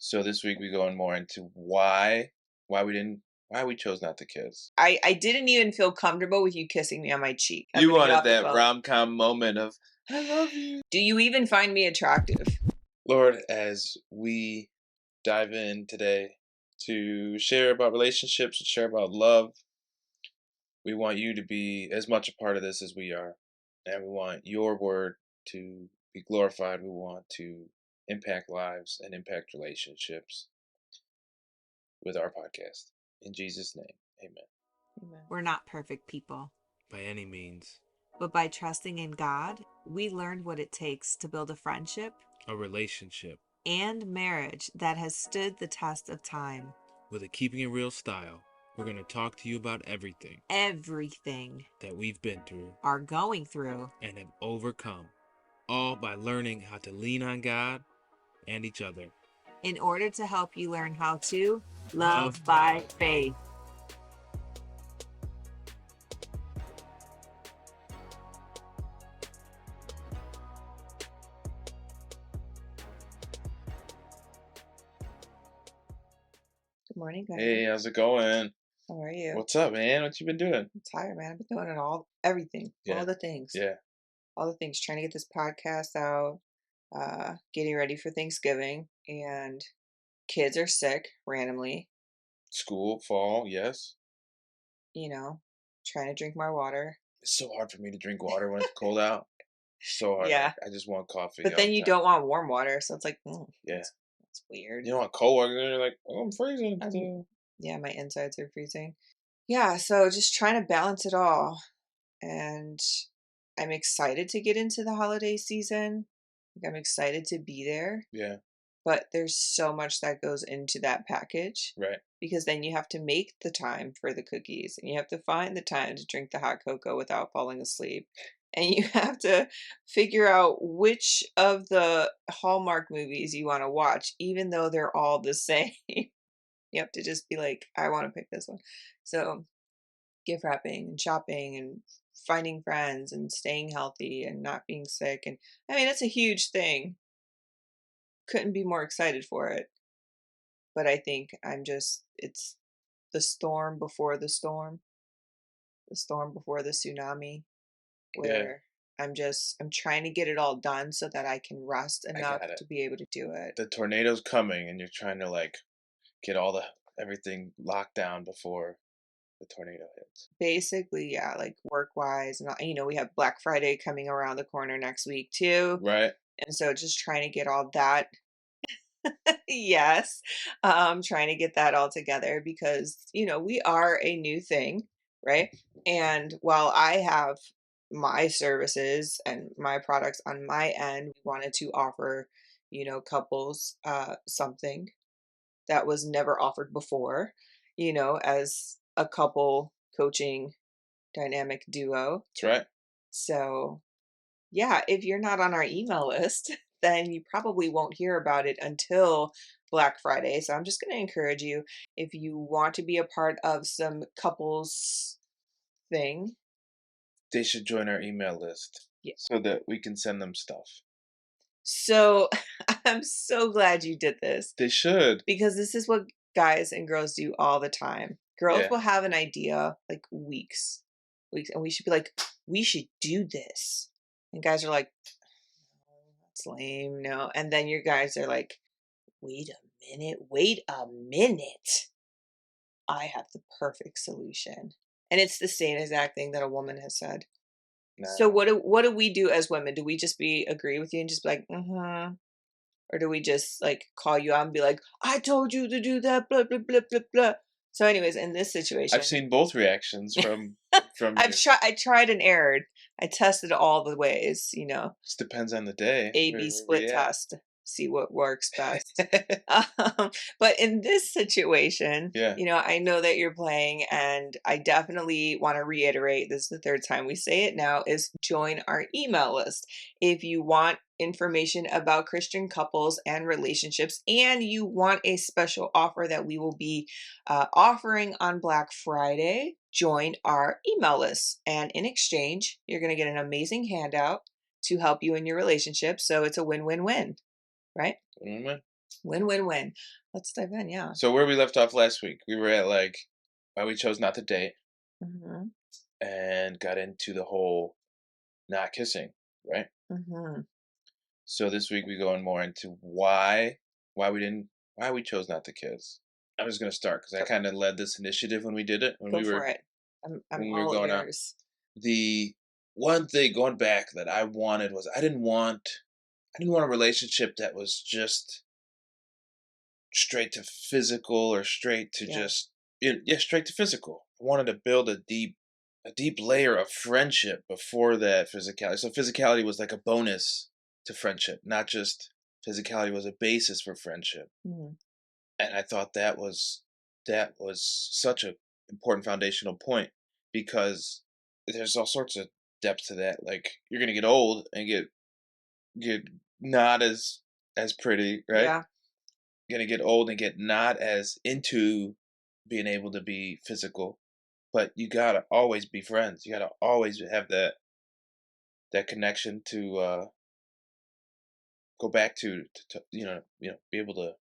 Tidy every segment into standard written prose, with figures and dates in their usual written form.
So this week we going more into why we chose not to kiss. I didn't even feel comfortable with you kissing me on my cheek. You wanted that rom-com moment of I love you. Do you even find me attractive? Lord, as we dive in today to share about relationships and share about love, we want you to be as much a part of this as we are. And we want your word to be glorified. We want to impact lives and impact relationships with our podcast. In Jesus' name, amen. We're not perfect people. By any means. But by trusting in God, we learned what it takes to build a friendship, a relationship, and marriage that has stood the test of time. With a keeping it real style, we're going to talk to you about everything. Everything. That we've been through. Are going through. And have overcome. All by learning how to lean on God and each other. In order to help you learn how to love by faith. Good morning, guys. Hey, how's it going? How are you? What's up, man? What you been doing? I'm tired, man. I've been doing everything, all the things. Yeah. All the things, trying to get this podcast out, getting ready for Thanksgiving, and kids are sick randomly. School, fall, yes. You know, trying to drink more water. It's so hard for me to drink water when it's cold out. So hard. Yeah. I just want coffee. But then you don't want warm water, so it's like, yeah. That's weird. You don't want cold water, and you're like, oh, I'm freezing. Yeah, my insides are freezing. Yeah, so just trying to balance it all. And I'm excited to get into the holiday season. I'm excited to be there. Yeah. But there's so much that goes into that package. Right. Because then you have to make the time for the cookies, and you have to find the time to drink the hot cocoa without falling asleep. And you have to figure out which of the Hallmark movies you want to watch, even though they're all the same. You have to just be like, I want to pick this one. So gift wrapping and shopping and finding friends and staying healthy and not being sick. And I mean, it's a huge thing. Couldn't be more excited for it. But I think it's the storm before the storm before the tsunami, where I'm trying to get it all done so that I can rest enough to be able to do it. The tornado's coming and you're trying to like get everything locked down before the tornado hits. Basically, yeah, like work-wise, and we have Black Friday coming around the corner next week too. Right. And so just trying to get all that. Yes. Trying to get that all together because, we are a new thing, right? And while I have my services and my products on my end, we wanted to offer, couples something that was never offered before, as a couple coaching dynamic duo. That's right. So, yeah, if you're not on our email list, then you probably won't hear about it until Black Friday. So I'm just going to encourage you, if you want to be a part of some couples thing, they should join our email list so that we can send them stuff. So I'm so glad you did this. They should. Because this is what guys and girls do all the time. Girls will have an idea like weeks, and we should be like, we should do this. And guys are like, that's lame, no. And then your guys are like, wait a minute. I have the perfect solution. And it's the same exact thing that a woman has said. No. So what do we do as women? Do we just agree with you and just be like, or do we just like call you out and be like, I told you to do that, blah, blah, blah, blah, blah. So anyways, in this situation, I've seen both reactions from I tried and erred. I tested all the ways, Just depends on the day. A/B split test. See what works best. But in this situation, I know that you're playing, and I definitely want to reiterate, this is the third time we say it now, is join our email list. If you want information about Christian couples and relationships, and you want a special offer that we will be offering on Black Friday, join our email list. And in exchange, you're going to get an amazing handout to help you in your relationship. So it's a win-win-win. Right? Mm-hmm. Win, win, win. Let's dive in. Yeah. So where we left off last week, we were at like why we chose not to date Hmm. and got into the whole not kissing, right? Hmm. So this week we go in more into why we didn't why we chose not to kiss. I'm just gonna start because I Go, kind of led this initiative when we did it go for it. I'm when we were all going out. ears. The one thing going back that I wanted was I didn't want a relationship that was just straight to physical or straight to Yeah. just yeah, straight to physical. I wanted to build a deep layer of friendship before that physicality. So physicality was like a bonus to friendship, not just physicality was a basis for friendship. Hmm. And I thought that was such a important foundational point because there's all sorts of depth to that. Like you're gonna get old and get not as pretty, right? Yeah. Gonna get old and get not as into being able to be physical, but you gotta always be friends. You gotta always have that connection to go back to be able to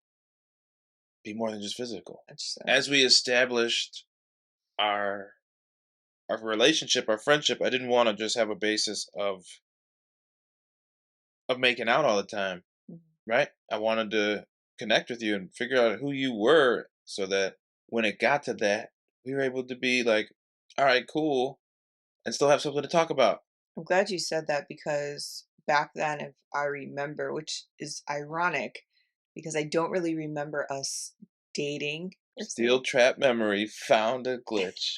be more than just physical. Interesting. As we established our our relationship, our friendship, I didn't want to just have a basis of making out all the time, Mhm. right? I wanted to connect with you and figure out who you were so that when it got to that, we were able to be like, all right, cool, and still have something to talk about. I'm glad you said that because back then, if I remember, which is ironic because I don't really remember us dating per se. Steel trap memory found a glitch.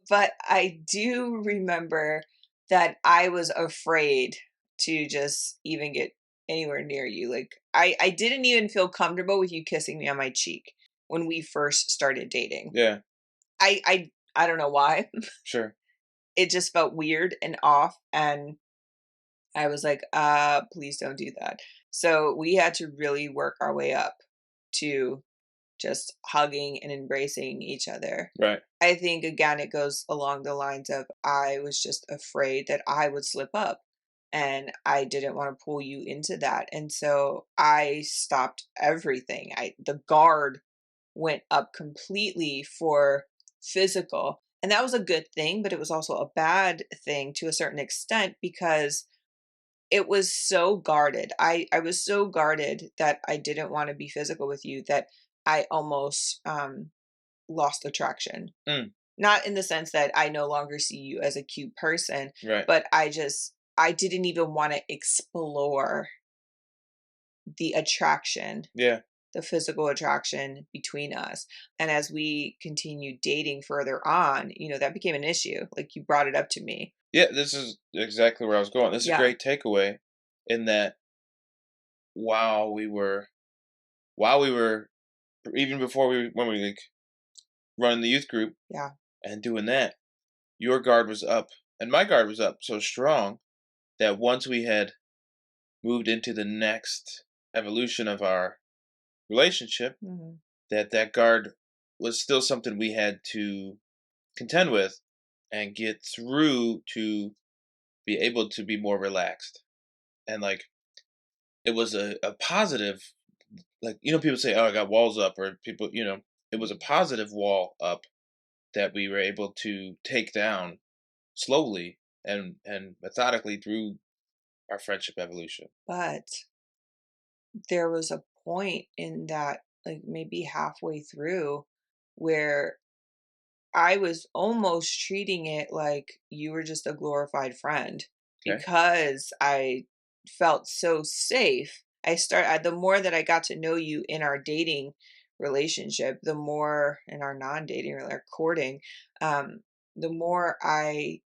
But I do remember that I was afraid to just even get anywhere near you. Like I didn't even feel comfortable with you kissing me on my cheek when we first started dating. Yeah, I don't know why. sure. It just felt weird and off, and I was like, please don't do that. So we had to really work our way up to just hugging and embracing each other. Right. I think again it goes along the lines of I was just afraid that I would slip up and I didn't want to pull you into that. And so I stopped everything. The guard went up completely for physical. And that was a good thing, but it was also a bad thing to a certain extent because it was so guarded. I was so guarded that I didn't want to be physical with you that I almost lost attraction. Mm, Not in the sense that I no longer see you as a cute person, right. but I didn't even want to explore the attraction, Yeah. the physical attraction between us. And as we continued dating further on, that became an issue. Like you brought it up to me. Yeah, this is exactly where I was going. This is a Yeah. great takeaway in that while we were while we were even before we when we like running the youth group Yeah. and doing that, your guard was up and my guard was up so strong that once we had moved into the next evolution of our relationship, Mhm. that guard was still something we had to contend with and get through to be able to be more relaxed. And like it was a positive, like people say, oh, I got walls up, or people, it was a positive wall up that we were able to take down slowly and methodically through our friendship evolution. But there was a point in that, like maybe halfway through, where I was almost treating it like you were just a glorified friend Okay. because I felt so safe. The more that I got to know you in our dating relationship, the more in our non-dating or our courting, the more I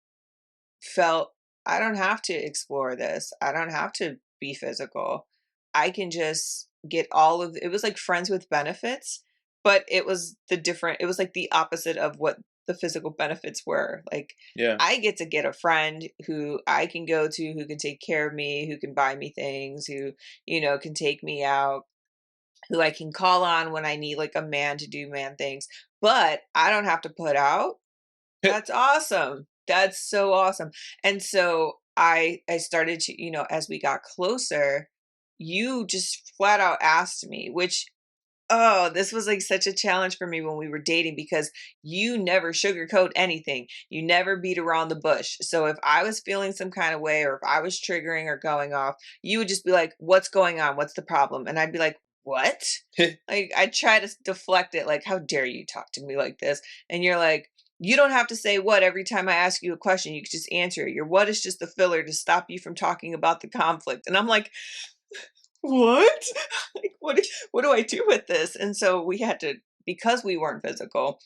felt I don't have to explore this. I don't have to be physical. I can just get all of it was like friends with benefits, but it was like the opposite of what the physical benefits were. Like Yeah. I get to get a friend who I can go to, who can take care of me, who can buy me things, who, can take me out, who I can call on when I need like a man to do man things. But I don't have to put out. That's awesome. That's so awesome. And so I started to, as we got closer, you just flat out asked me, which, oh, this was like such a challenge for me when we were dating because you never sugarcoat anything. You never beat around the bush. So if I was feeling some kind of way or if I was triggering or going off, you would just be like, "What's going on? What's the problem?" And I'd be like, "What?" Like I try to deflect it like, "How dare you talk to me like this?" And you're like, "You don't have to say what every time I ask you a question. You can just answer it. Your what is just the filler to stop you from talking about the conflict." And I'm like, what? Like, what do I do with this? And so we had to, because we weren't physical,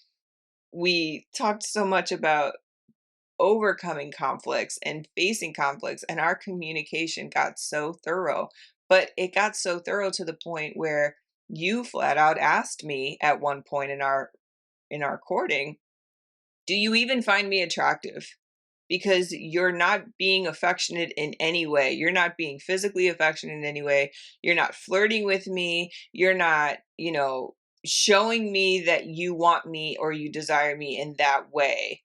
we talked so much about overcoming conflicts and facing conflicts, and our communication got so thorough. But it got so thorough to the point where you flat out asked me at one point in our courting, "Do you even find me attractive?" Because you're not being affectionate in any way. You're not being physically affectionate in any way. You're not flirting with me. You're not, showing me that you want me or you desire me in that way.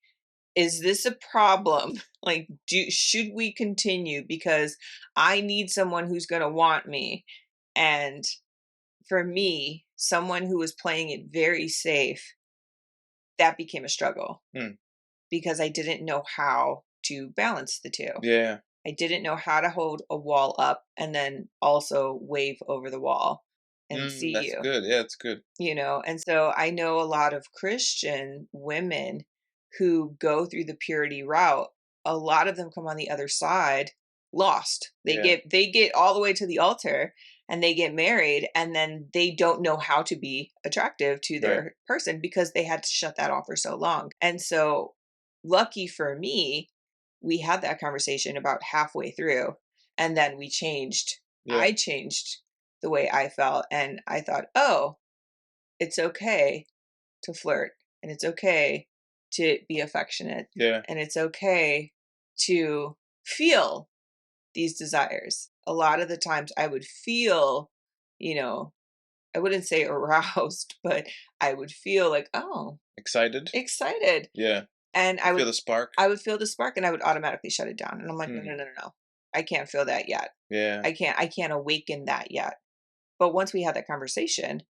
Is this a problem? Like, should we continue? Because I need someone who's going to want me. And for me, someone who was playing it very safe, that became a struggle Hmm. because I didn't know how to balance the two. Yeah. I didn't know how to hold a wall up and then also wave over the wall and see That's you, good. Yeah, it's good. And so I know a lot of Christian women who go through the purity route. A lot of them come on the other side lost. Yeah. They get all the way to the altar and they get married and then they don't know how to be attractive to Right. their person because they had to shut that off for so long. And so lucky for me, we had that conversation about halfway through and then we changed. Yeah. I changed the way I felt and I thought, "Oh, it's okay to flirt and it's okay to be affectionate Yeah. and it's okay to feel these desires." A lot of the times I would feel, you know, I wouldn't say aroused, but I would feel like, "Oh, Excited. excited." Yeah. And You feel the spark. I would feel the spark and I would automatically shut it down. And I'm like, "No, no, Hmm. no, no, no. I can't feel that yet. Yeah. I can't awaken that yet." But once we had that conversation,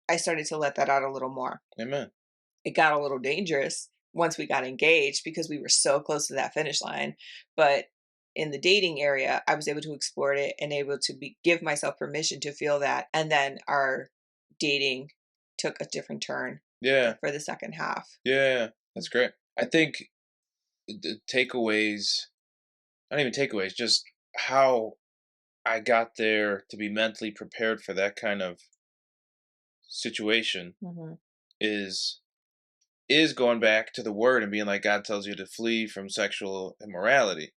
I started to let that out a little more. Amen. It got a little dangerous once we got engaged because we were so close to that finish line. But in the dating area, I was able to explore it and able to give myself permission to feel that. And then our dating took a different turn Yeah. for the second half. Yeah. That's great. I think the takeaways, not even takeaways, just how I got there to be mentally prepared for that kind of situation Hmm. is going back to the word and being like God tells you to flee from sexual immorality.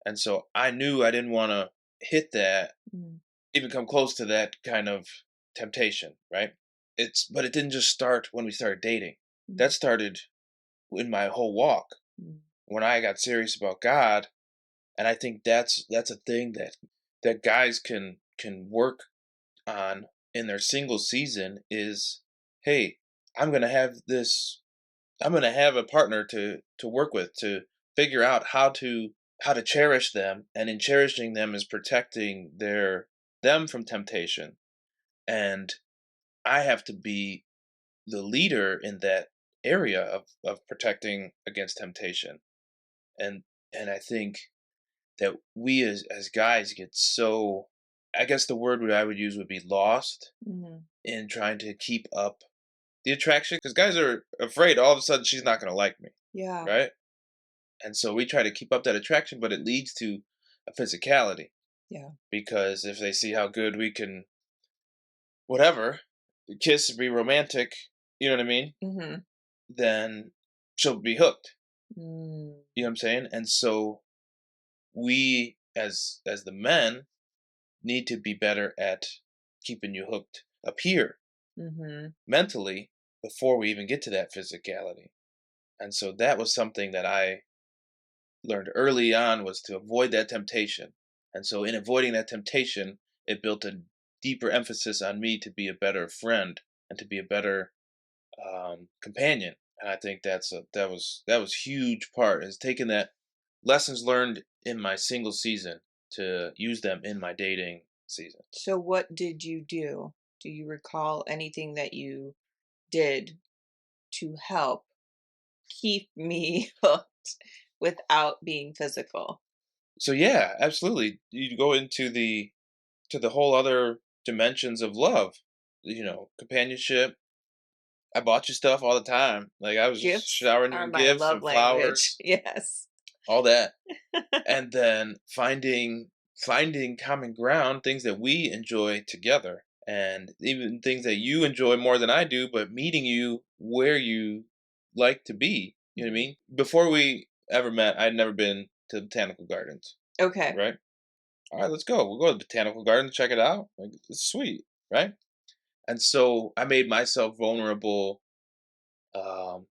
And so I knew I didn't want to hit that, Hmm. even come close to that kind of temptation, right? But it didn't just start when we started dating. That started in my whole walk when I got serious about God. And I think that's a thing that guys can work on in their single season is, hey, I'm gonna have this I'm gonna have a partner to work with to figure out how to cherish them, and in cherishing them is protecting them from temptation. And I have to be the leader in that area of protecting against temptation. And I think that we as guys get so, I guess the word I would use would be lost Hmm. in trying to keep up the attraction because guys are afraid all of a sudden she's not going to like me, Yeah. right? And so we try to keep up that attraction, but it leads to a physicality Yeah. because if they see how good we can, whatever, kiss, be romantic, you know what I mean? Hmm. Then she'll be hooked. Mm. You know what I'm saying? And so we as the men need to be better at keeping you hooked up here Hmm. mentally before we even get to that physicality. And so that was something that I learned early on was to avoid that temptation. And so in avoiding that temptation, it built a deeper emphasis on me to be a better friend and to be a better companion. And I think that was huge part is taking that lessons learned in my single season to use them in my dating season. So what did you do? Do you recall anything that you did to help keep me hooked without being physical? So yeah, absolutely. You go into the whole other dimensions of love, companionship. I bought you stuff all the time. Like I was Gifts showering you are in my gifts love and language. flowers, Yes. all that. And then finding common ground, things that we enjoy together, and even things that you enjoy more than I do, but meeting you where you like to be. You know what I Mhm. mean? Before we ever met, I'd never been to botanical gardens, Okay. right? All right, let's go. We'll go to the botanical garden, check it out. Like it's sweet, right? And so I made myself vulnerable, um,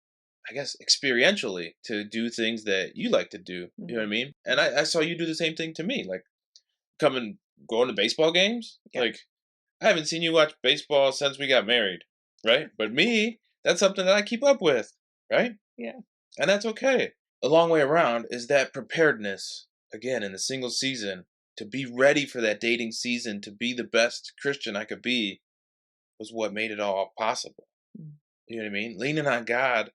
I guess experientially, to do things that you like to do. You know what I Mhm. mean? And I saw you do the same thing to me. Like coming going to baseball games. Yeah. Like I haven't seen you watch baseball since we got married, right? But me, that's something that I keep up with, right? Yeah. And that's okay. A long way around is that preparedness again in the single season to be ready for that dating season to be the best Christian I could be was what made it all possible. Mm. You know what I mean? Leaning on God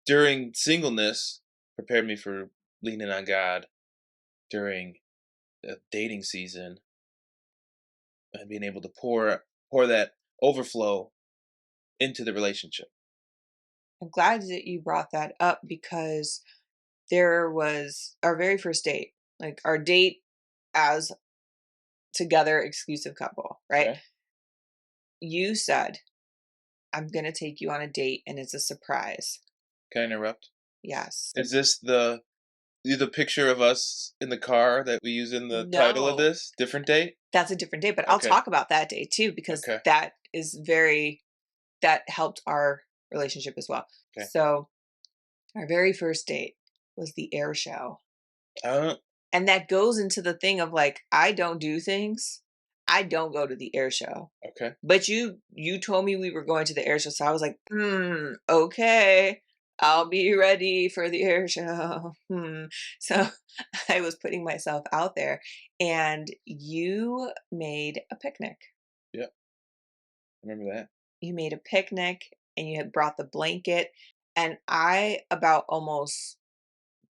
during singleness prepared me for leaning on God during the dating season and being able to pour that overflow into the relationship. I'm glad that you brought that up because there was our very first date, like our date as together exclusive couple, right? Okay. You said, I'm going to take you on a date and it's a surprise. Can I interrupt? Yes. Is this the picture of us in the car that we use in the title of No, this? Different date? that's a different date, but I'll Okay. talk about that date too because Okay. that helped our relationship as well. Okay. So, our very first date was the air show. Uh, And that goes into the thing of like, I don't do things. I don't go to the air show. okay. But you told me we were going to the air show, so I was like, okay, I'll be ready for the air show. So I was putting myself out there, and you made a picnic. Yep. Remember that. You made a picnic, and you had brought the blanket, and I about almost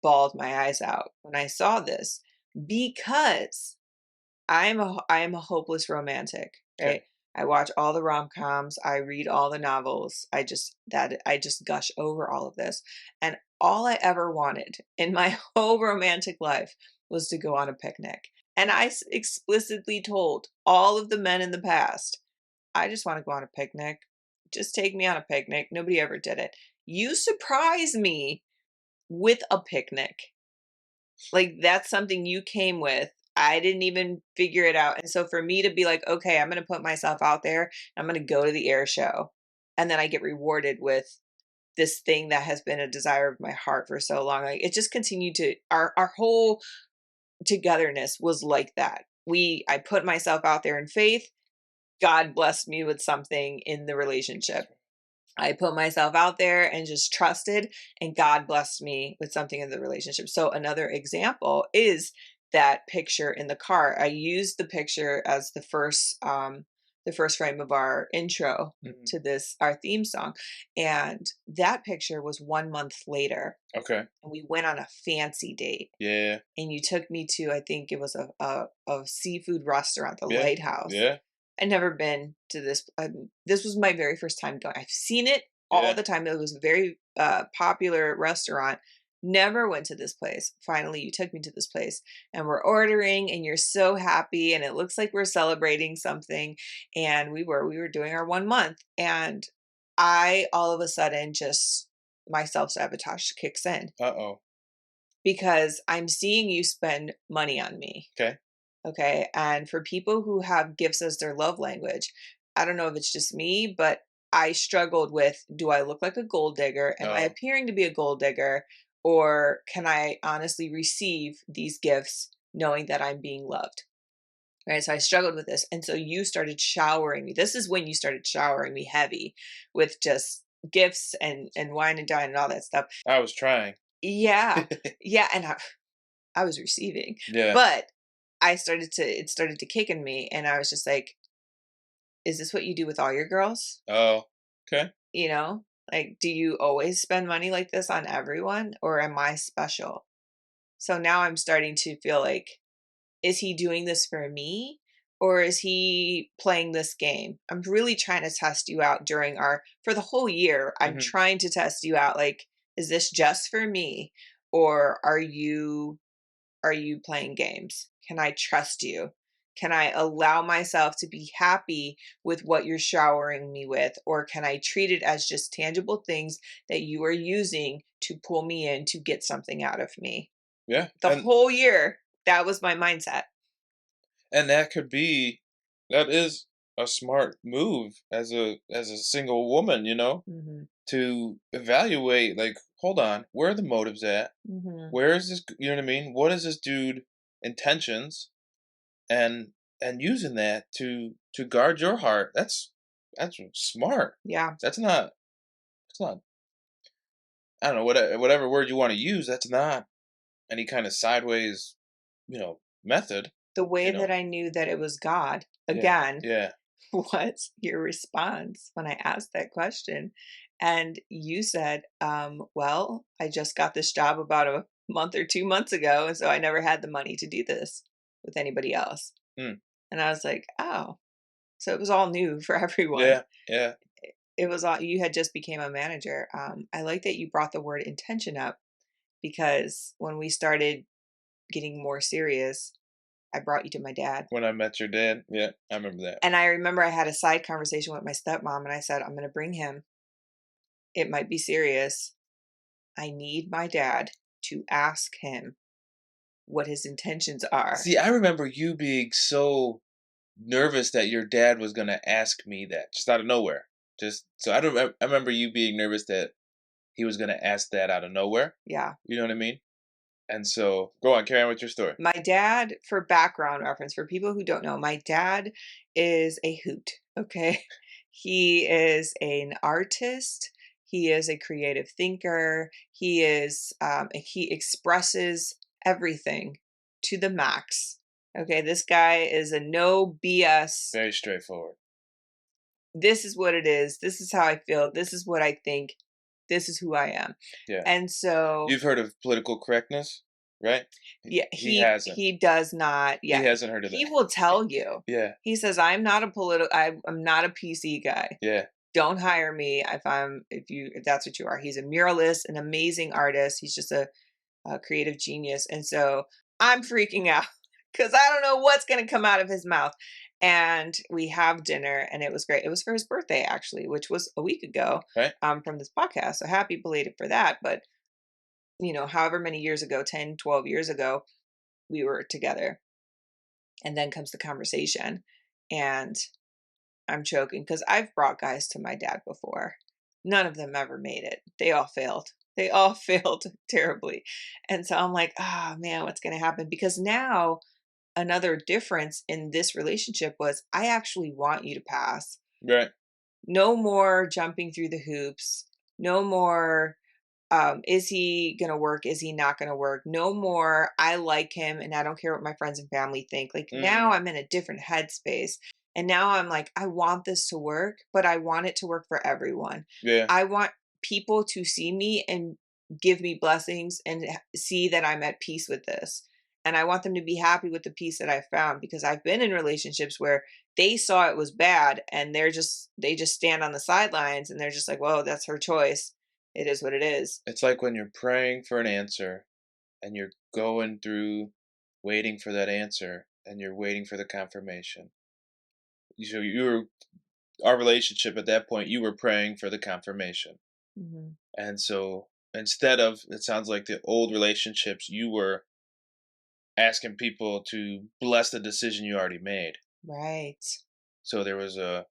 bawled my eyes out when I saw this because I am a hopeless romantic, Okay. right? I watch all the rom-coms, I read all the novels. I just gush over all of this. And all I ever wanted in my whole romantic life was to go on a picnic. And explicitly told all of the men in the past, I just want to go on a picnic. Just take me on a picnic. Nobody ever did it. You surprise me with a picnic. Like, that's something you came with. I didn't even figure it out, and so for me to be like, "Okay, I'm gonna put myself out there. I'm gonna go to the air show," and then I get rewarded with this thing that has been a desire of my heart for so long, like, it just continued to our whole togetherness was like that. I put myself out there in faith. God blessed me with something in the relationship. I put myself out there and just trusted, and God blessed me with something in the relationship. So another example is that picture in the car. I used the picture as the first frame of our intro Mhm. to this our theme song, and that picture was 1 month later, Okay. and we went on a fancy date. Yeah. And you took me to, I think it was a seafood restaurant, the Yeah. Lighthouse. Yeah. I'd never been to this. This was my very first time going. I've seen it all Yeah. the time. It was a very popular restaurant. Never went to this place. Finally, you took me to this place, and we're ordering, and you're so happy, and it looks like we're celebrating something. And we were doing our 1 month, and I all of a sudden just my self sabotage kicks in Uh-oh. because I'm seeing you spend money on me. Okay. Okay. And for people who have gifts as their love language, I don't know if it's just me, but I struggled with, do I look like a gold digger? Am I Oh. appearing to be a gold digger? Or can I honestly receive these gifts knowing that I'm being loved? Right. So I struggled with this. And so you started showering me. This is when you started showering me heavy with just gifts and wine and dine and all that stuff. I was trying. Yeah. Yeah. And I was receiving. Yeah. But it started to kick in me, and I was just like, "Is this what you do with all your girls?" Oh, okay. You know? Like, do you always spend money like this on everyone, or am I special? So now I'm starting to feel like, is he doing this for me, or is he playing this game? I'm really trying to test you out for the whole year. I'm Hmm. trying to test you out. Like, is this just for me, or are you playing games? Can I trust you? Can I allow myself to be happy with what you're showering me with? Or can I treat it as just tangible things that you are using to pull me in to get something out of me? Yeah, The whole year, that was my mindset. and that is a smart move as a single woman, Hmm. to evaluate, like, hold on, where are the motives at? Hmm. Where is this, you know what I mean? What is this dude intentions? And using that to guard your heart. That's smart. Yeah. That's not it's not I don't know, whatever word you want to use, that's not any kind of sideways, method, The way you that know. I knew that it was God, Yeah. again, Yeah. was your response when I asked that question. And you said, well, I just got this job about a month or 2 months ago. And so I never had the money to do this with anybody else. Hmm. And I was like, oh, so it was all new for everyone. Yeah. Yeah. It was all, you had just became a manager. I like that you brought the word intention up because when we started getting more serious, I brought you to my dad. When I met your dad. Yeah, I remember that. And I remember I had a side conversation with my stepmom and I said, I'm going to bring him. It might be serious. I need my dad to ask him what his intentions are. See, I remember you being so nervous that your dad was gonna ask me that just out of nowhere. Just so I don't. I remember you being nervous that he was gonna ask that out of nowhere. Yeah. You know what I mean? And so, go on, carry on with your story. My dad, for background reference, for people who don't know, my dad is a hoot. Okay. He is an artist. He is a creative thinker. He expresses everything to the max. Okay. This guy is a no BS. Very straightforward. This is what it is. This is how I feel. This is what I think. This is who I am. Yeah. And so, You've heard of political correctness, right? yeah, He he hasn't. he does not. He Yeah, hasn't heard of he that. will tell you. Yeah. He says, I'm not a PC guy. Yeah. Don't hire me if that's what you are." He's a muralist, an amazing artist. He's just a creative genius. And so I'm freaking out because I don't know what's going to come out of his mouth. And we have dinner, and it was great. It was for his birthday, actually, which was a week ago, Right. from this podcast. So happy belated for that. But, however many years ago, 10, 12 years ago, we were together. And then comes the conversation. And I'm choking because I've brought guys to my dad before. None of them ever made it. They all failed. They all failed terribly. And so I'm like, oh man, what's going to happen? Because now another difference in this relationship was I actually want you to pass. Right. No more jumping through the hoops. No more, is he going to work? Is he not going to work? No more, I like him and I don't care what my friends and family think. Like now Mm. I'm in a different headspace. And now I'm like, I want this to work, but I want it to work for everyone. Yeah. I want people to see me and give me blessings and see that I'm at peace with this. And I want them to be happy with the peace that I found because I've been in relationships where they saw it was bad and they just stand on the sidelines and they're just like, "Whoa, that's her choice. It is what it is." It's like when you're praying for an answer and you're going through waiting for that answer and you're waiting for the confirmation. You were our relationship at that point, you were praying for the confirmation. Mhm. And so instead of, it sounds like the old relationships, you were asking people to bless the decision you already made. Right. So there was an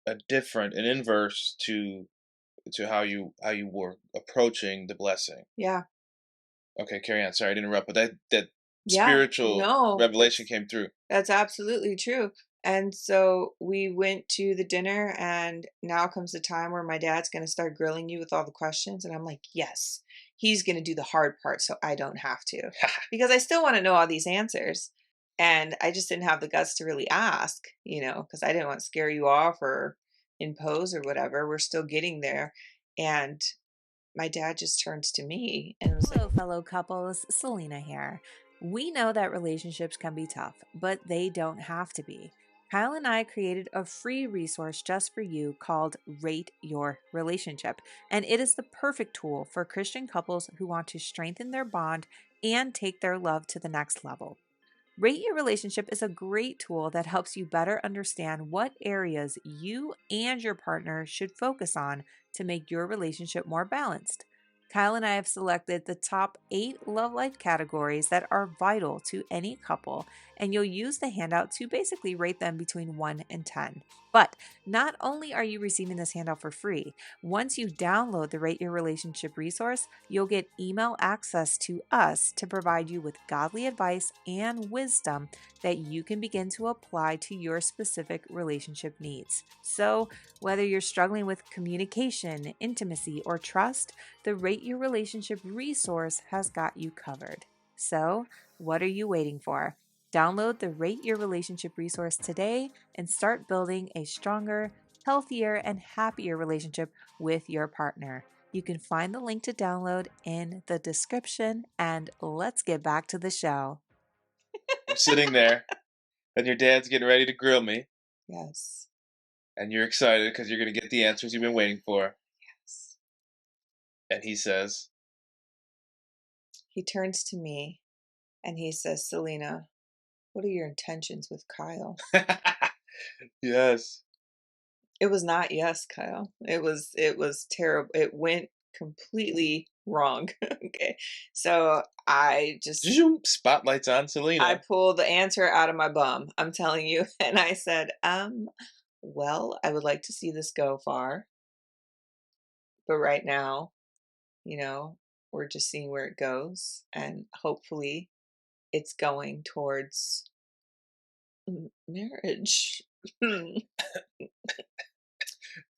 inverse to how you were approaching the blessing. Yeah. Okay, carry on. Sorry to interrupt, but that Yeah. spiritual No, revelation came through. that's absolutely true. And so we went to the dinner, and now comes the time where my dad's going to start grilling you with all the questions. And I'm like, yes, he's going to do the hard part so I don't have to, because I still want to know all these answers. And I just didn't have the guts to really ask, because I didn't want to scare you off or impose or whatever. We're still getting there. And my dad just turns to me and was like, Hello, fellow couples. Selena here. We know that relationships can be tough, but they don't have to be. Kyle and I created a free resource just for you called Rate Your Relationship, and it is the perfect tool for Christian couples who want to strengthen their bond and take their love to the next level. Rate Your Relationship is a great tool that helps you better understand what areas you and your partner should focus on to make your relationship more balanced. Kyle and I have selected the top 8 love life categories that are vital to any couple, and you'll use the handout to basically rate them between 1 and 10. But not only are you receiving this handout for free, once you download the Rate Your Relationship resource, you'll get email access to us to provide you with godly advice and wisdom that you can begin to apply to your specific relationship needs. So, whether you're struggling with communication, intimacy, or trust, the Rate Your Relationship resource has got you covered. So, what are you waiting for? Download the Rate Your Relationship resource today and start building a stronger, healthier, and happier relationship with your partner. You can find the link to download in the description, and let's get back to the show. You're sitting there, and your dad's getting ready to grill me, yes, and you're excited because you're going to get the answers you've been waiting for. yes. And he says, He turns to me and he says, Selena, what are your intentions with Kyle? yes. It was not yes, Kyle. It was terrible. It went completely wrong. Okay. So Zoom, spotlights on I Selena. pulled the answer out of my bum. I'm telling you. And I said, well, I would like to see this go far. But right now, you know, we're just seeing where it goes. And hopefully it's going towards marriage.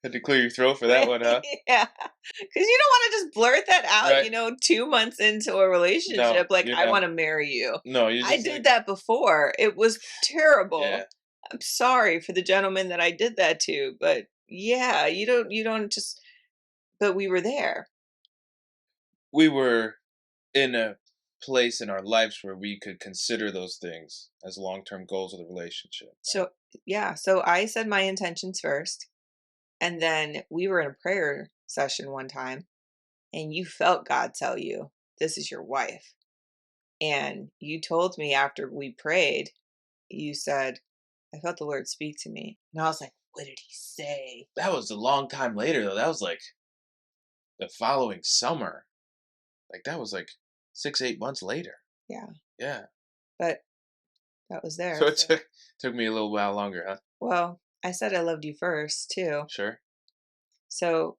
Had to clear your throat for that one, huh? Yeah. Because you don't want to just blurt that out, Right. 2 months into a No, relationship, like, you're I not. want to marry you. No, you're I just did like, that before. It was yeah. terrible. I'm sorry for the gentleman that I did that to, but yeah, you don't just, but we were there. We were in a place in our lives where we could consider those things as long-term goals of the relationship. Right? So, yeah. So I said my intentions first. And then we were in a prayer session one time, and you felt God tell you, this is your wife. And you told me after we prayed, you said, I felt the Lord speak to me. And I was like, what did he say? That was a long time later, though. That was like the following summer. Like that was like 6, 8 months later. Yeah. Yeah. But that was So there. it took me a little while longer, huh? Well, I said I loved you first, too. Sure. So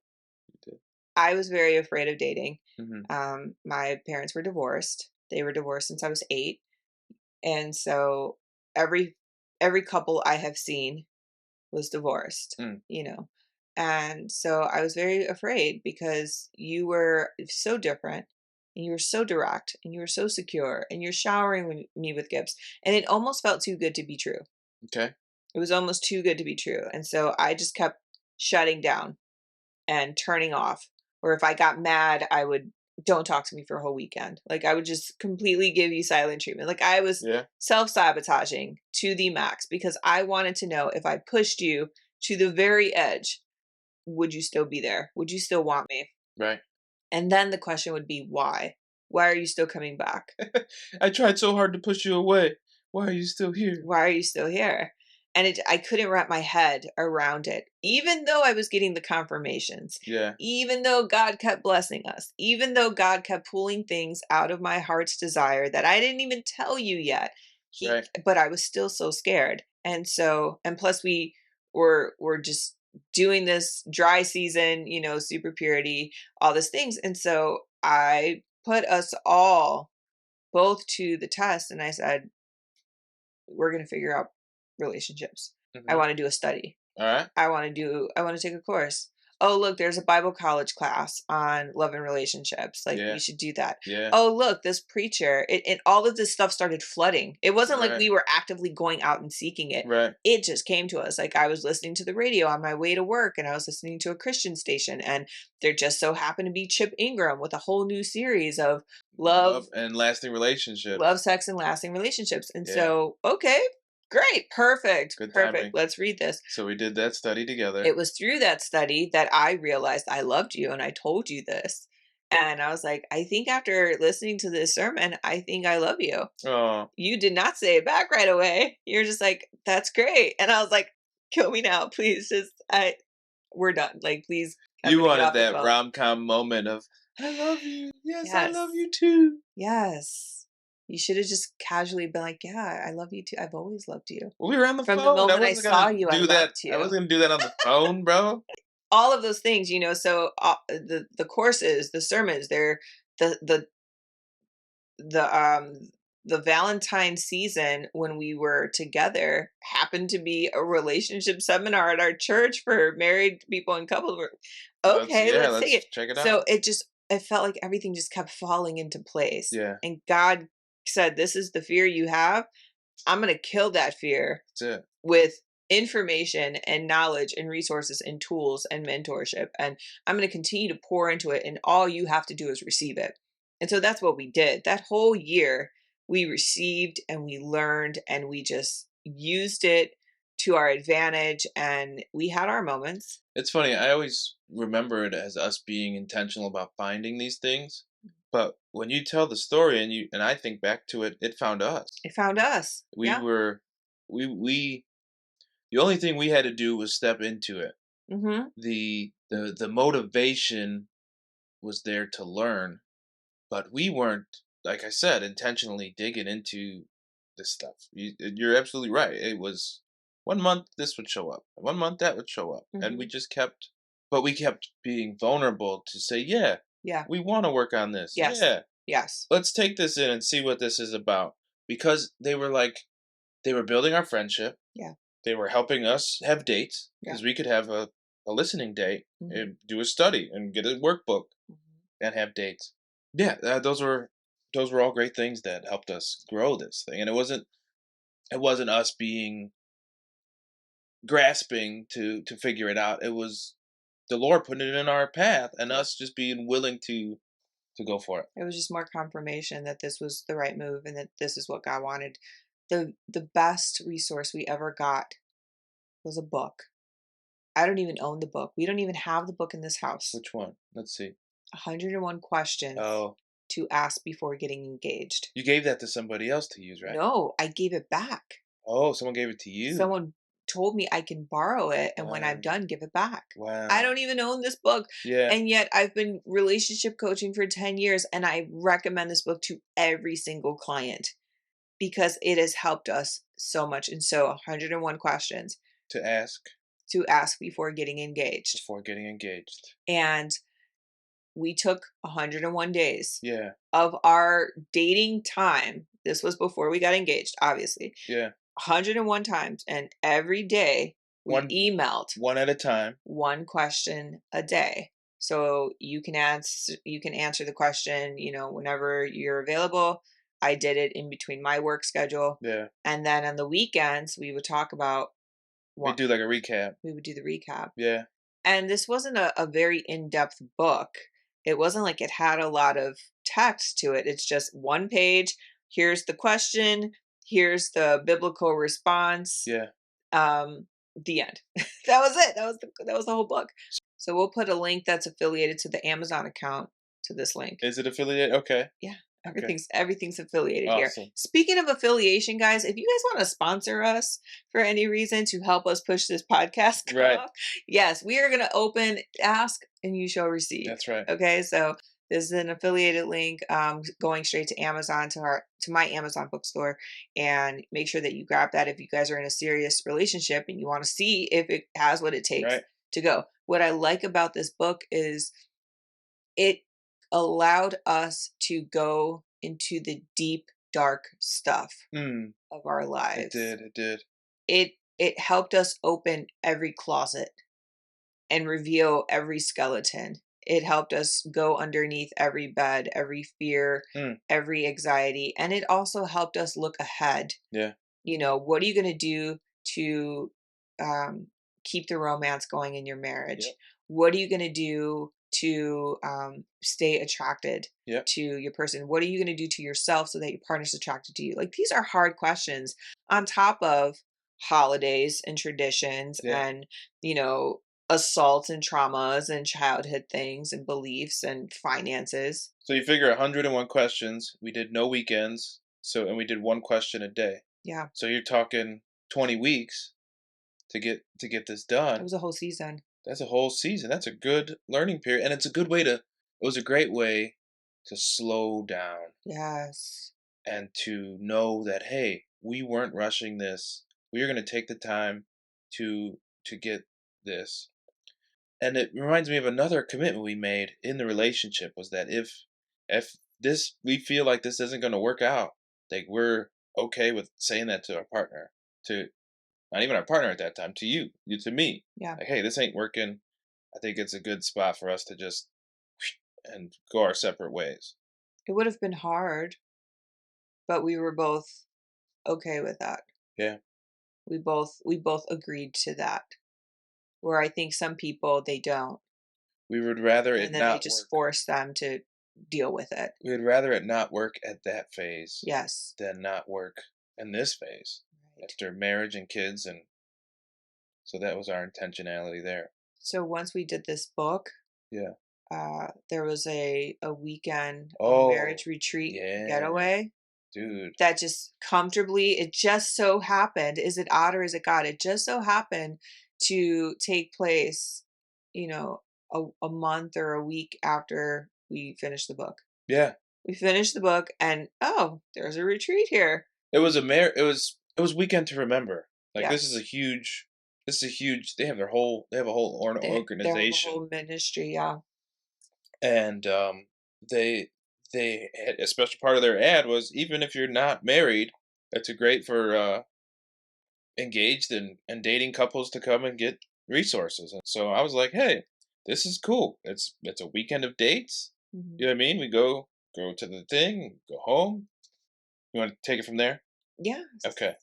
You did. I was very afraid of dating. Mm-hmm. My parents were divorced. They were divorced since I was 8. And so every every couple I have seen was divorced, Mm. you know. And so I was very afraid because you were so different and you were so direct and you were so secure and you're showering me with gifts. And it almost felt too good to be true. Okay. It was almost too good to be true. And so I just kept shutting down and turning off. Or if I got mad, I would don't talk to me for a whole weekend. Like I would just completely give you silent treatment. Like I was Yeah. self-sabotaging to the max because I wanted to know if I pushed you to the very edge, would you still be there? Would you still want me? Right. And then the question would be why? Why are you still coming back? I tried so hard to push you away. Why are you still here? Why are you still here? And I couldn't wrap my head around it, even though I was getting the confirmations, Yeah. even though God kept blessing us, even though God kept pulling things out of my heart's desire that I didn't even tell you yet. Right. But I was still so scared. And so, and plus were just doing this dry season, super purity, all these things. And so I put us all both to the test and I said, we're going to figure out relationships. I Mm-hmm. want to do a study. All right. I want to take a course. oh, look, there's a Bible college class on love and relationships. Like, we Yeah. should do that. Yeah. Oh, look, this preacher, it all of this stuff started flooding. It wasn't like Right. we were actively going out and seeking it. Right. It just came to us. Like, I was listening to the radio on my way to work, and I was listening to a Christian station, and there just so happened to be Chip Ingram with a whole new series of love, Love and lasting love, relationships. sex, and lasting relationships. And Yeah. so, okay, great, perfect, Good perfect. timing. Let's read this. So we did that study together. It was through that study that I realized I loved you, and I told you this. And I was like, I think after listening to this sermon, I think I love you. Oh, You did not say it back right away. You're just like, that's great. And I was like, kill me now, please. We're done. Like, please, I'm you gonna get wanted off the that phone. rom-com moment of I love you. Yes, I Yes. love you too. Yes. You should have just casually been like, yeah, I love you too. I've always loved you. Well, we were on the From the phone. I moment I wasn't saw gonna you, I do that. loved I you. wasn't gonna do that on the phone, bro. All of those things, so the courses, the sermons, they're the the the the Valentine season when we were together happened to be a relationship seminar at our church for married people and couples. Okay, let's take Let's it. check it So out. it felt like everything just kept falling into place. Yeah, And God said, this is the fear you have. I'm going to kill that fear that's it. with information and knowledge and resources and tools and mentorship. And I'm going to continue to pour into it. And all you have to do is receive it. And so that's what we did. That whole year, we received and we learned and we just used it to our advantage. And we had our moments. It's funny. I always remember it as us being intentional about finding these things. But when you tell the story and I think back to it, it found us. It found us. We were we the only thing we had to do was step into it. Mm-hmm. The motivation was there to learn, but we weren't, like I said, intentionally digging into this stuff. You're absolutely right. It was 1 month this would show up, 1 month that would show up, and we Mm-hmm. just kept. But we kept being vulnerable to say, yeah, Yeah. we want to work on this. Yes. Yeah, Yes. let's take this in and see what this is about. Because they were building our friendship. Yeah. They were helping us have dates Yeah. because we could have a listening date Mm-hmm. and do a study and get a workbook and have dates. Yeah, those were all great things that helped us grow this thing. And it wasn't us being grasping to figure it out. It was the Lord putting it in our path and us just being willing to go for it. It was just more confirmation that this was the right move and that this is what God wanted. The best resource we ever got was a book. I don't even own the book. We don't even have the book in this house. Which one? Let's see. 101 questions Oh, to ask before getting engaged. you gave that to somebody else to use, right? No, I gave it back. Oh, someone gave it to you. Someone told me I can borrow it and when I'm Wow. done, give it back. Wow. I don't even own this book. Yeah. And yet I've been relationship coaching for 10 years and I recommend this book to every single client because it has helped us so much. And so 101 questions To ask to ask before getting engaged. before getting engaged. And we took 101 days Yeah. of our dating time. This was before we got engaged, obviously. Yeah. 101 times. And every day we emailed one at a time. one question a day. So you can answer the question, whenever you're available. I did it in between my work schedule. Yeah. And then on the weekends, we would talk about We do like a recap. we would do the recap. Yeah. And this wasn't a very in-depth book. It wasn't like it had a lot of text to it. It's just one page. Here's the question. Here's the biblical response. Yeah. The end. That was it. That was the whole book. So we'll put a link that's affiliated to the Amazon account to this link. Is it affiliated? Okay. Yeah. Okay. Everything's affiliated here. Awesome. Speaking of affiliation, guys, if you guys want to sponsor us for any reason to help us push this podcast Right. off, yes, we are going to open ask and you shall receive. That's right. Okay, so this is an affiliated link going straight to Amazon to my Amazon bookstore, and make sure that you grab that if you guys are in a serious relationship and you want to see if it has what it takes to go. What I like about this book is it allowed us to go into the deep, dark stuff of our lives. It did. It helped us open every closet and reveal every skeleton. It helped us go underneath every bed, every fear, Mm, every anxiety, and it also helped us look ahead. yeah. What are you going to do to um, keep the romance going in your marriage? Yep. What are you going to do to stay attracted Yep. to your person? What are you going to do to yourself so that your partner's attracted to you? Like, these are hard questions on top of holidays and traditions Yeah. and, you know, assaults and traumas and childhood things and beliefs and finances. So you figure 101 questions. We did no weekends. And we did one question a day. Yeah, So you're talking 20 weeks to get this it done. was a whole season. That's a whole season. That's a good learning period, and it's a good way to. It was a great way to slow down Yes. and to know that, hey, we weren't rushing this. We are going to take the time to get this. And it reminds me of another commitment we made in the relationship was that if this we feel like this isn't going to work out, like we're okay with saying that to our partner, to not even our partner at that time, to you to me. Yeah. Like, hey, this ain't working. I think it's a good spot for us to just and go our separate ways. It would have been hard, but we were both okay with that. Yeah. We both agreed to that. Where I think some people they don't, We would rather and it then they not just work. force them to deal with it. We would rather it not work at that phase Yes. than not work in this phase Right. after marriage and kids. And so that was our intentionality there. So once we did this book, Yeah. there was a weekend, a Oh, marriage retreat yeah, getaway dude. that just comfortably, it just so happened, is it odd or is it God? It just so happened to take place, you know, a month or a week after we finished the book. Yeah. We finished the book and, oh, there's a retreat here. It was weekend to remember. Like Yes. this is a huge they have a whole They have a organization. whole ministry, yeah. And they they had a special part of their ad was even if you're not married, it's a great for engaged and dating couples to come and get resources. And so I was like, hey, this is cool. It's a weekend of dates. You Mhm. know what I mean? We go to the thing, go home. You want to take it from there? Yes. Okay.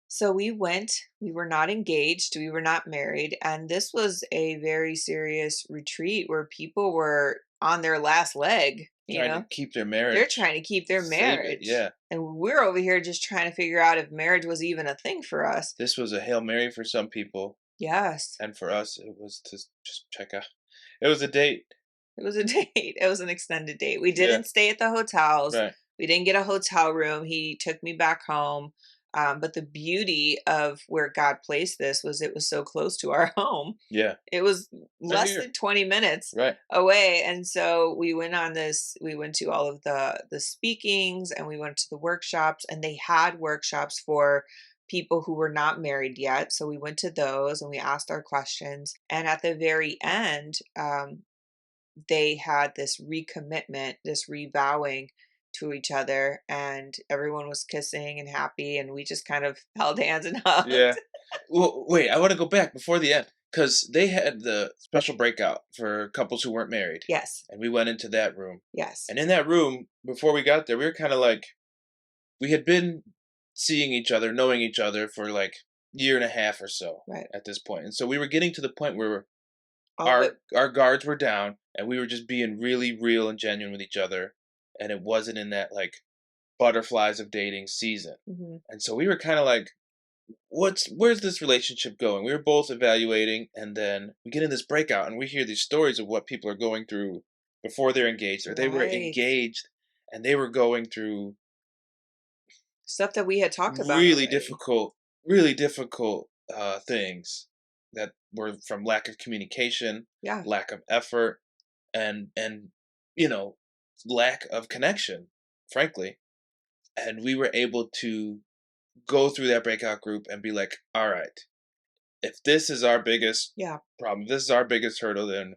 So we went, we were not engaged, we were not married, and this was a very serious retreat where people were on their last leg, you Trying to know? keep their They're marriage, trying to keep their save it. marriage. Yeah. And we're over here just trying to figure out if marriage was even a thing for us. This was a Hail Mary for some people, Yes. and for us, it was to just check out. It was a date. It was a date. It was an extended date. We Yeah. didn't stay at the hotels. Right. We didn't get a hotel room. He took me back home. But the beauty of where God placed this was it was so close to our home. Yeah. It was Right less here. than 20 minutes Right. away. And so we went to all of the speakings and we went to the workshops and they had workshops for people who were not married yet. So we went to those and we asked our questions. And at the very end, they had this recommitment, this revowing to each other, and everyone was kissing and happy, and we just kind of held hands and hugged. Yeah. Well, wait. I want to go back before the end because they had the special breakout for couples who weren't married, Yes, and we went into that room. yes, And in that room, before we got there, we were kind of like we had been seeing each other, knowing each other for like year and a half or so right. at this point, and so we were getting to the point where All of it. our guards were down and we were just being really real and genuine with each other, and it wasn't in that like butterflies of dating season. Mhm. And so we were kind of like where's this relationship going? We were both evaluating, and then we get in this breakout and we hear these stories of what people are going through before they're engaged or they were Right. engaged and they were going through Stuff that we had talked about really already. difficult really difficult things that were from lack of communication, Yeah. lack of effort, and you know lack of connection, frankly. And we were able to go through that breakout group and be like, all right, if this is our biggest Yeah. problem, this is our biggest hurdle, then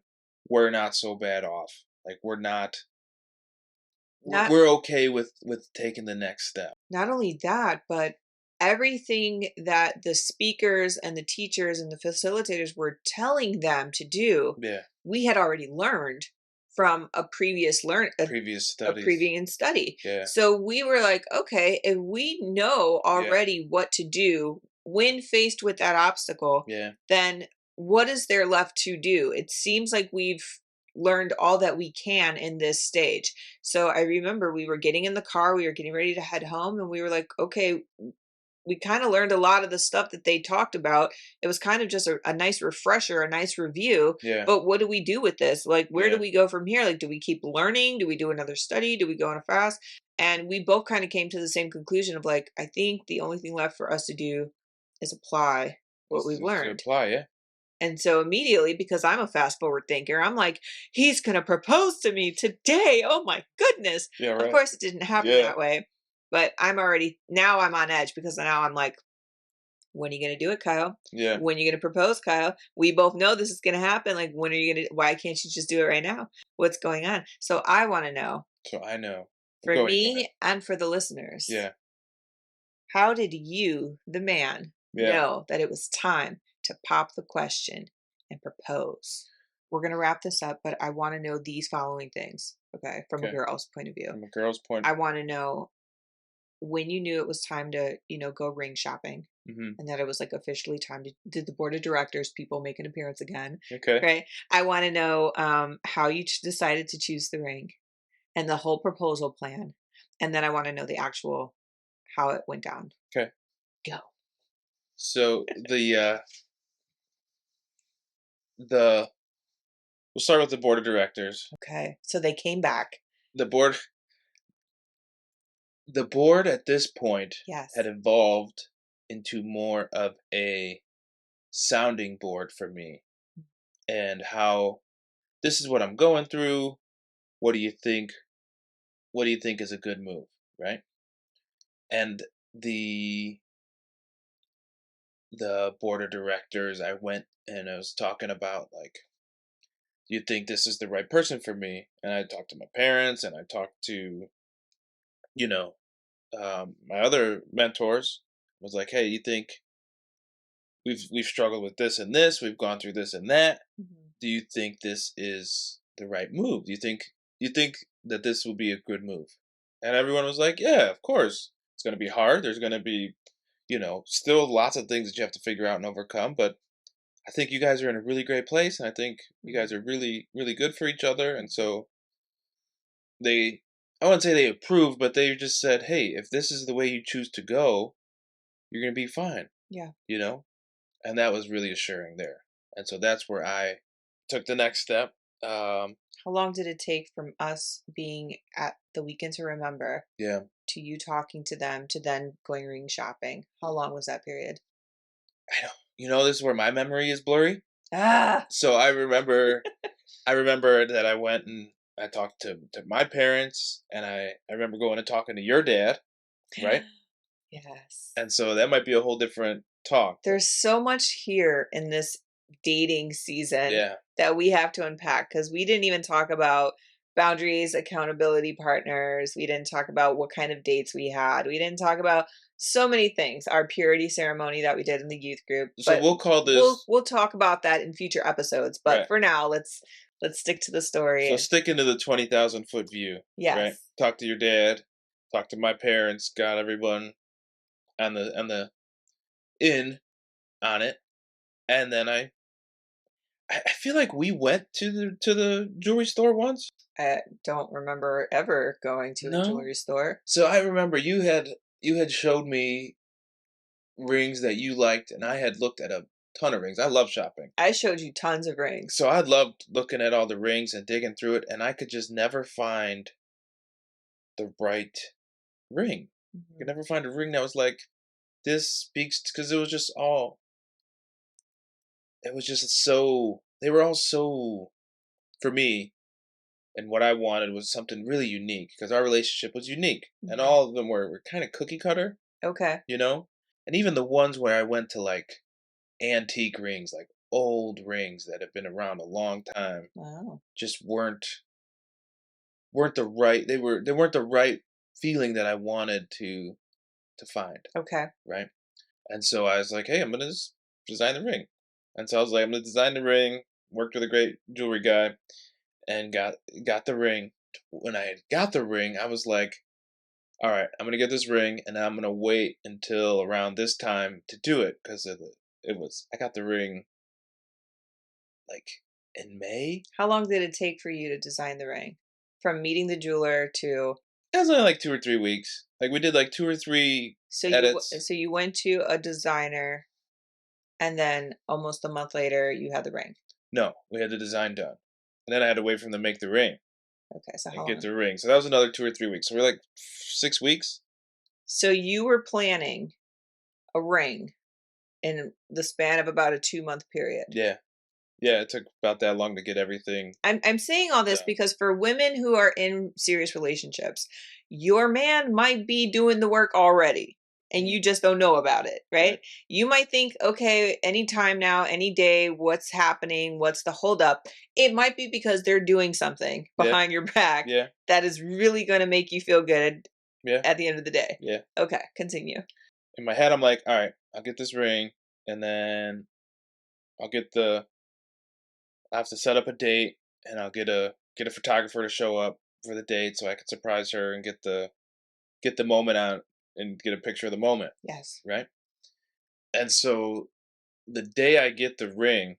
we're not so bad off. Like we're Not we're okay with taking the next step. not only that, but everything that the speakers and the teachers and the facilitators were telling them to do, Yeah. we had already learned from a Previous a studies. previous study. Yeah. So we were like, okay, if we know Yeah. already what to do when faced with that obstacle, Yeah. then what is there left to do? It seems like we've learned all that we can in this stage. So I remember we were getting in the car, we were getting ready to head home, and we were like, okay, we kind of learned a lot of the stuff that they talked about. It was kind of just a nice refresher, a nice review. Yeah. But what do we do with this? Like, where do Yeah. we go from here? Like, do we keep learning? Do we do another study? Do we go on a fast? And we both kind of came to the same conclusion of like, I think the only thing left for us to do is apply what we've Is to learned. apply. Yeah. And so immediately, because I'm a fast forward thinker, I'm like, he's going to propose to me today. Oh my goodness. Yeah. Of Right. course, it didn't happen Yeah. that way. But now I'm on edge because now I'm like, when are you going to do it, Kyle? Yeah. When are you going to propose, Kyle? We both know this is going to happen. Like, when are you going to, why can't you just do it right now? What's going on? So I want to know, So I know. for Go ahead. Go ahead. me and for the listeners, Yeah. how did you, the man, Yeah. know that it was time to pop the question and propose? We're going to wrap this up, but I want to know these following things, okay, from a Okay. girl's point of view. From a girl's point. I want to know when you knew it was time to, go ring shopping Mm-hmm. and that it was like officially time to, did the board of directors people make an appearance again? Okay. Right. I want to know how you decided to choose the ring and the whole proposal plan. And then I want to know the actual how it went down. Okay. Go. So the we'll start with the board of directors. Okay. So they came back. The board the board at this point Yes. had evolved into more of a sounding board for me, and how this is what I'm going through. What do you think? What do you think is a good move, right? And the board of directors, I went and I was talking about like, do you think this is the right person for me? And I talked to my parents, and I talked to, you know, my other mentors. Was like, hey, you think we've struggled with this and this, we've gone through this and that. Mhm. Do you think this is the right move? Do you think that this will be a good move? And everyone was like, yeah, of course. It's going to be hard. There's going to be, still lots of things that you have to figure out and overcome. But I think you guys are in a really great place, and I think you guys are really, really good for each other. And so I wouldn't say they approved, but they just said, hey, if this is the way you choose to go, you're going to be fine, Yeah. you know? And that was really assuring there. And so that's where I took the next step. How long did it take from us being at the weekend to remember Yeah. to you talking to them to then going ring shopping? How long was that period? I know. This is where my memory is blurry. Ah. So I remember that I went and I talked to my parents, and I remember going and talking to your dad, right? Yes. And so that might be a whole different talk. There's so much here in this dating season Yeah. that we have to unpack because we didn't even talk about boundaries, accountability partners. We didn't talk about what kind of dates we had. We didn't talk about so many things. Our purity ceremony that we did in the youth group. So But we'll call we'll this we'll talk about that in future episodes. But right. for now, let's stick to the story. So sticking to the 20,000 foot view, right? Yes. Talk to your dad, talk to my parents, got everyone on the in on it, and then I feel like we went to the jewelry store once. I don't remember ever going to a No. jewelry store. So I remember you had showed me rings that you liked, and I had looked at a ton of rings. I love shopping. I showed you tons of rings. So I loved looking at all the rings and digging through it, and I could just never find the right ring. I could Mhm. never find a ring that was like, this speaks, because they were all so, for me, and what I wanted was something really unique, because our relationship was unique, and Mhm. all of them were kind of cookie cutter, Okay. you know? And even the ones where I went to like antique rings, like old rings that have been around a long time, Wow. just weren't the right, they weren't the right feeling that I wanted to to find, Okay. right? And so I was like, hey, I'm gonna design the ring. And so I was like, I'm gonna design the ring. Worked with a great jewelry guy and got the ring. When I got the ring, I was like, all right, I'm gonna get this ring, and I'm gonna wait until around this time to do it because it was I got the ring like in May. How long did it take for you to design the ring? From meeting the jeweler to It was only like 2 or 3 weeks. Like we did like 2 or 3 edits. so you went to a designer and then almost a month later you had the ring. No, we had the design done, and then I had to wait for them to make the ring Okay, so how and get long? the ring. So that was another 2 or 3 weeks. So we're like 6 weeks. So you were planning a ring in the span of about a 2-month period. Yeah, yeah. It took about that long to get everything I'm saying all this done. because for women who are in serious relationships, your man might be doing the work already and Mhm. you just don't know about it, Right. right? You might think, okay, anytime now, any day, what's happening? What's the holdup? It might be because they're doing something Yeah. behind your back Yeah. that is really going to make you feel good Yeah. at the end of the day. Yeah. Okay, continue. In my head, I'm like, all right, I'll get this ring, and then I'll get the. I have to set up a date, and I'll get a photographer to show up for the date so I can surprise her and get the moment out and get a picture of the moment, Yes. right? And so the day I get the ring,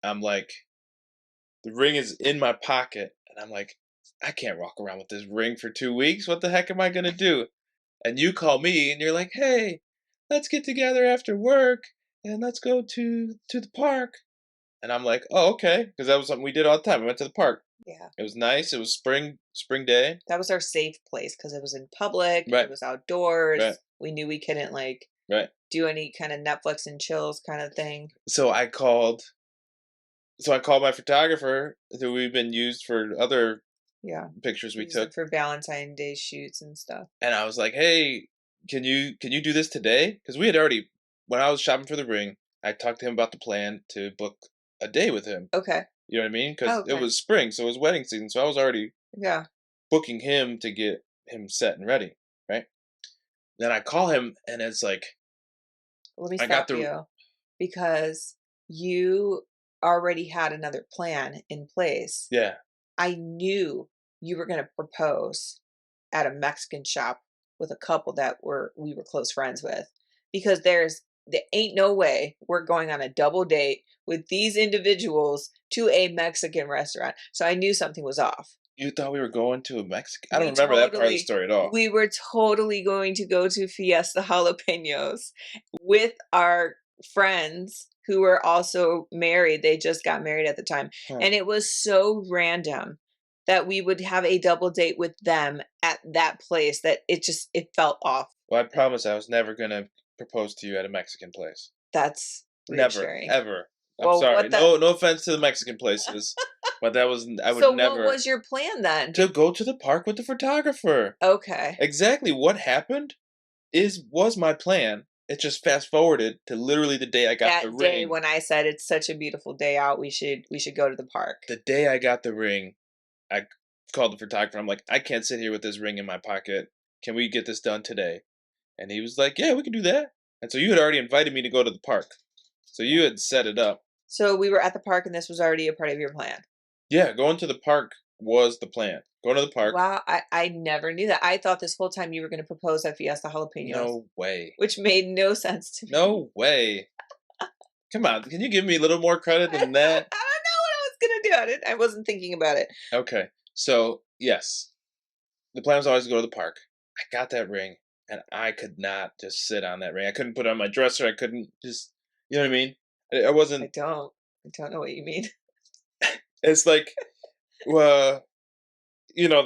I'm like, the ring is in my pocket, and I'm like, I can't walk around with this ring for 2 weeks. What the heck am I gonna do? And you call me, and you're like, hey, let's get together after work, and let's go to the park. And I'm like, oh, okay, because that was something we did all the time. We went to the park. Yeah. It was nice. It was spring day. That was our safe place because it was in public, it Right, was right, outdoors. We knew we couldn't like right. do any kind of Netflix and chills kind of thing. So I called my photographer who we've been used for other Yeah. pictures we Use them took, for Valentine's Day shoots and stuff. and I was like, hey, can you do this today? Because we had already, when I was shopping for the ring, I talked to him about the plan to book a day with him. Okay. You know what I mean? Oh, Because it okay. was spring, so it was wedding season. So I was already Yeah. booking him to get him set and ready, right? Then I call him, and it's like Let me I got stop the you because you already had another plan in place. yeah. I knew you were going to propose at a Mexican shop with a couple that we were close friends with because there ain't no way we're going on a double date with these individuals to a Mexican restaurant. So I knew something was off. You thought we were going to a Mexican? I don't We remember that part of the totally story at all. we were totally going to go to Fiesta Jalapenos with our friends who were also married. They just got married at the time. Huh. And it was so random that we would have a double date with them at that place that it felt off. Well, I promise I was never gonna propose to you at a Mexican place. That's Never, reassuring. ever. I'm Well, sorry. what the No offense to the Mexican places, but that was I would so what never was your plan then? to go to the park with the photographer. Okay. Exactly what happened was my plan. It just fast forwarded to literally the day I got the That day ring. when I said it's such a beautiful day out, we should go to the park. The day I got the ring, I called the photographer. I'm like, I can't sit here with this ring in my pocket. Can we get this done today? And he was like, yeah, we can do that. And so you had already invited me to go to the park. So you had set it up. So we were at the park and this was already a part of your plan. Yeah, going to the park was the plan. Going to the park. Wow, I never knew that. I thought this whole time you were going to propose at Fiesta Jalapenos, No way. which made no sense to me. No way. Come on, can you give me a little more credit I than don't know that? what I was going to do. I wasn't thinking about it. Okay, so yes, the plan was always to go to the park. I got that ring, and I could not just sit on that ring. I couldn't put it on my dresser. I couldn't just, you know what I mean? I I wasn't. don't. I don't know what you mean. It's like, well, you know,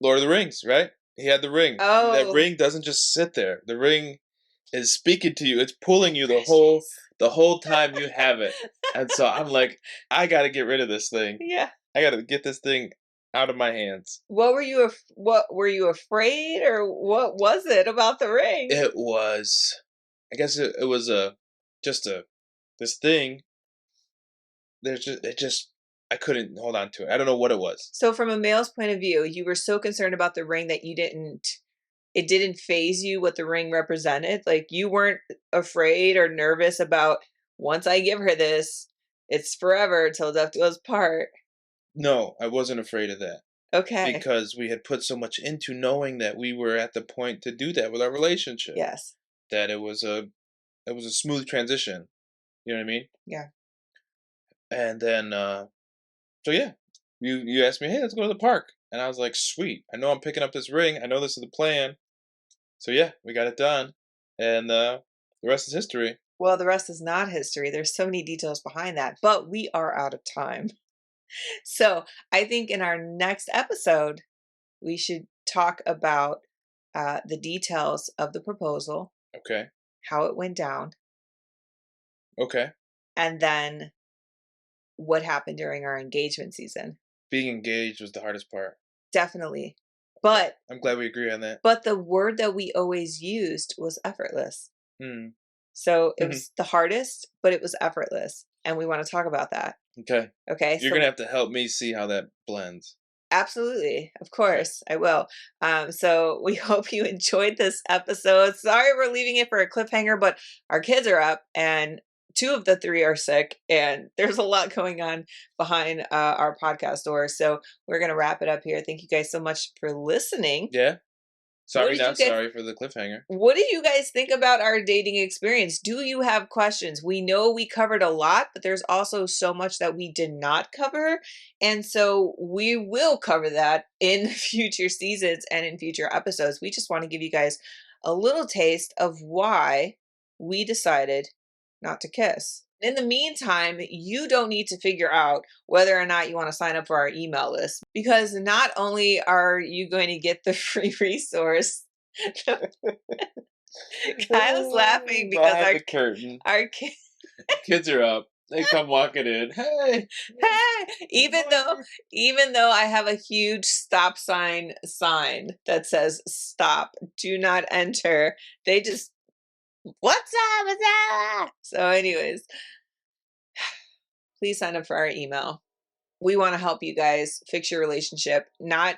Lord of the Rings, right? He had the ring. That Oh, ring doesn't just sit there. The ring is speaking to you. It's pulling you precious. the whole time you have it. And so I'm like, I got to get rid of this thing. Yeah. I got to get this thing out of my hands. What were you afraid or what was it about the ring? It was, I guess it was just a this thing. There's just it just I couldn't hold on to it. I don't know what it was. So from a male's point of view, you were so concerned about the ring that it didn't phase you what the ring represented. Like you weren't afraid or nervous about, once I give her this, it's forever till death do us part. No, I wasn't afraid of that Okay. because we had put so much into knowing that we were at the point to do that with our relationship. Yes. That it was a smooth transition. You know what I mean? Yeah. And then so yeah, you asked me, hey, let's go to the park, and I was like, sweet. I know I'm picking up this ring. I know this is the plan. So yeah, we got it done, and the rest is history. Well, the rest is not history. There's so many details behind that, but we are out of time. So I think in our next episode, we should talk about the details of the proposal, Okay. how it went down, Okay. and then what happened during our engagement season. Being engaged was the hardest part. Definitely. But I'm glad we agree on that. the word that we always used was effortless. Hmm. So it was the hardest, but it was effortless. And we want to talk about that. Okay. Okay. You're So gonna have to help me see how that blends. absolutely. Of course, I will. So we hope you enjoyed this episode. Sorry we're leaving it for a cliffhanger, but our kids are up and two of the three are sick, and there's a lot going on behind our podcast doors. So we're going to wrap it up here. Thank you guys so much for listening. Yeah. Sorry, did you not guys- sorry for the cliffhanger. What do you guys think about our dating experience? Do you have questions? We know we covered a lot, but there's also so much that we did not cover. And so we will cover that in future seasons and in future episodes. We just want to give you guys a little taste of why we decided not to kiss. In the meantime, you don't need to figure out whether or not you want to sign up for our email list, because not only are you going to get the free resource, Kyle's laughing because Behind the curtain. our Kids are up. They come walking in. Hey. even though I have a huge stop sign that says stop, do not enter, they just, what's up? What's up? So anyways, please sign up for our email. We want to help you guys fix your relationship, not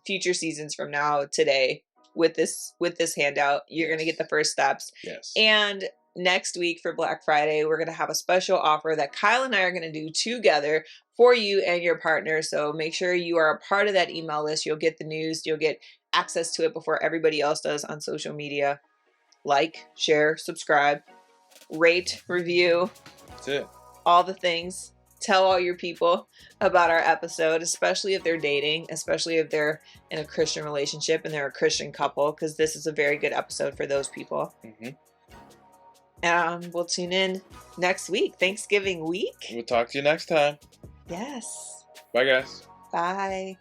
future seasons from now, today. With this handout, you're going to get the first steps. Yes. And next week for Black Friday, we're going to have a special offer that Kyle and I are going to do together for you and your partner. So make sure you are a part of that email list. You'll get the news. You'll get access to it before everybody else does on social media. Like, share, subscribe, rate, review. That's it. All the things. Tell all your people about our episode, especially if they're dating, especially if they're in a Christian relationship and they're a Christian couple, because this is a very good episode for those people. We'll tune in next week, Thanksgiving week. We'll talk to you next time. Yes. Bye, guys. Bye.